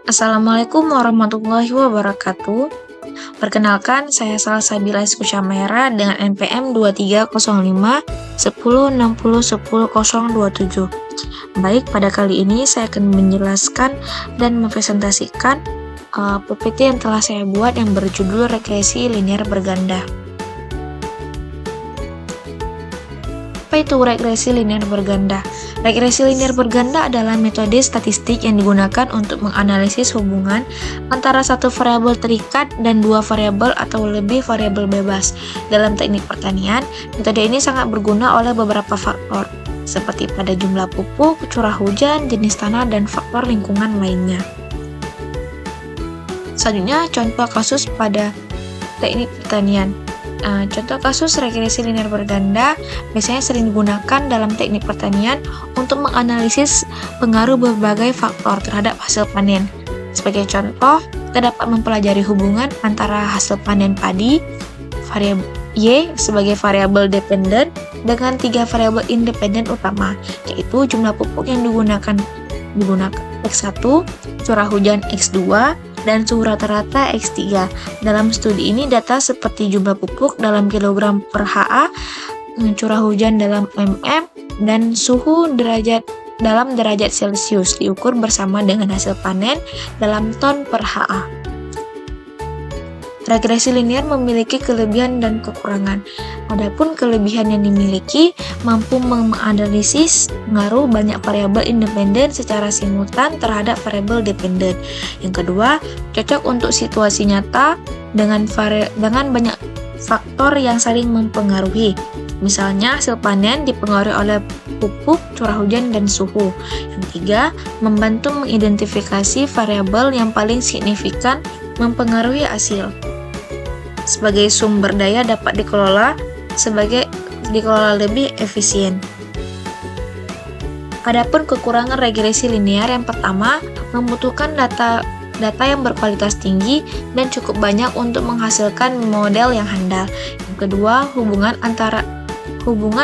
Assalamualaikum warahmatullahi wabarakatuh. Perkenalkan, saya Salsabila Iskusyamera dengan NPM 2305 10601027. Baik, pada kali ini saya akan menjelaskan dan mempresentasikan PPT yang telah saya buat yang berjudul regresi linear berganda. Apa itu regresi linear berganda? Regresi linear berganda adalah metode statistik yang digunakan untuk menganalisis hubungan antara satu variabel terikat dan dua variabel atau lebih variabel bebas. Dalam teknik pertanian, metode ini sangat berguna oleh beberapa faktor, seperti pada jumlah pupuk, curah hujan, jenis tanah, dan faktor lingkungan lainnya. Selanjutnya, contoh kasus pada teknik pertanian. Contoh kasus regresi linear berganda biasanya sering digunakan dalam teknik pertanian untuk menganalisis pengaruh berbagai faktor terhadap hasil panen. Sebagai contoh, kita dapat mempelajari hubungan antara hasil panen padi, variabel Y sebagai variabel dependen, dengan tiga variabel independen utama, yaitu jumlah pupuk yang digunakan X1, curah hujan X2, dan suhu rata-rata X3. Dalam studi ini, data seperti jumlah pupuk dalam kilogram per HA, curah hujan dalam mm, dan suhu dalam derajat Celcius diukur bersama dengan hasil panen dalam ton per HA. Regresi linear memiliki kelebihan dan kekurangan. Adapun kelebihan yang dimiliki mampu menganalisis pengaruh banyak variabel independen secara simultan terhadap variabel dependen. Yang kedua, cocok untuk situasi nyata dengan banyak faktor yang saling mempengaruhi. Misalnya, hasil panen dipengaruhi oleh pupuk, curah hujan, dan suhu. Yang ketiga, membantu mengidentifikasi variabel yang paling signifikan mempengaruhi hasil. Sebagai sumber daya dapat dikelola lebih efisien. Adapun kekurangan regresi linear, yang pertama, membutuhkan data yang berkualitas tinggi dan cukup banyak untuk menghasilkan model yang handal. Yang kedua, hubungan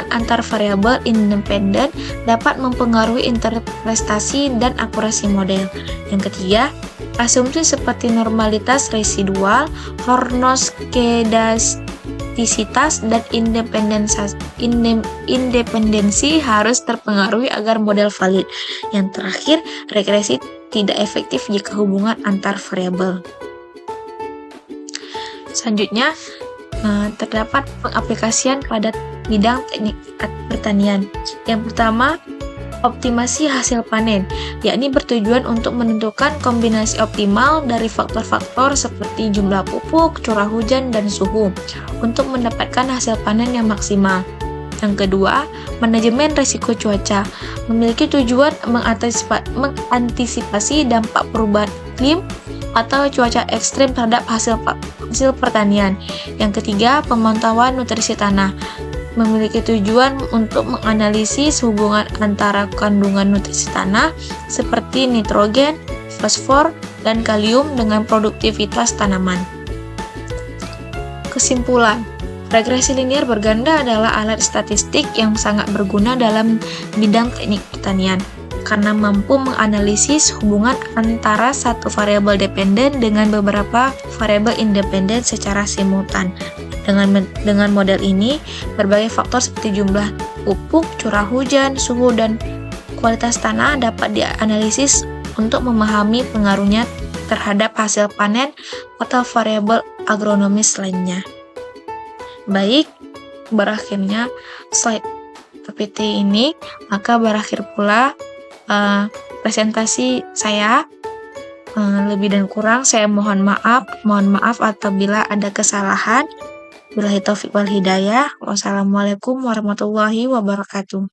antar variabel independen dapat mempengaruhi interpretasi dan akurasi model. Yang ketiga, asumsi seperti normalitas residual, hornoskedastisitas, dan independensi harus terpengaruhi agar model valid. Yang terakhir, regresi tidak efektif jika hubungan antar variabel. Selanjutnya, terdapat pengaplikasian pada bidang teknik pertanian. Yang pertama, optimasi hasil panen, yakni bertujuan untuk menentukan kombinasi optimal dari faktor-faktor seperti jumlah pupuk, curah hujan, dan suhu untuk mendapatkan hasil panen yang maksimal. Yang kedua, manajemen risiko cuaca, memiliki tujuan mengantisipasi dampak perubahan iklim atau cuaca ekstrim terhadap hasil pertanian. Yang ketiga, pemantauan nutrisi tanah, memiliki tujuan untuk menganalisis hubungan antara kandungan nutrisi tanah seperti nitrogen, fosfor, dan kalium dengan produktivitas tanaman. Kesimpulan, regresi linear berganda adalah alat statistik yang sangat berguna dalam bidang teknik pertanian karena mampu menganalisis hubungan antara satu variabel dependen dengan beberapa variabel independen secara simultan. Dengan model ini, berbagai faktor seperti jumlah pupuk, curah hujan, suhu, dan kualitas tanah dapat dianalisis untuk memahami pengaruhnya terhadap hasil panen atau variabel agronomis lainnya. Baik, berakhirnya slide PPT ini, maka berakhir pula presentasi saya. Lebih dan kurang saya mohon maaf apabila ada kesalahan. Billahi taufiq wal hidayah. Wassalamualaikum warahmatullahi wabarakatuh.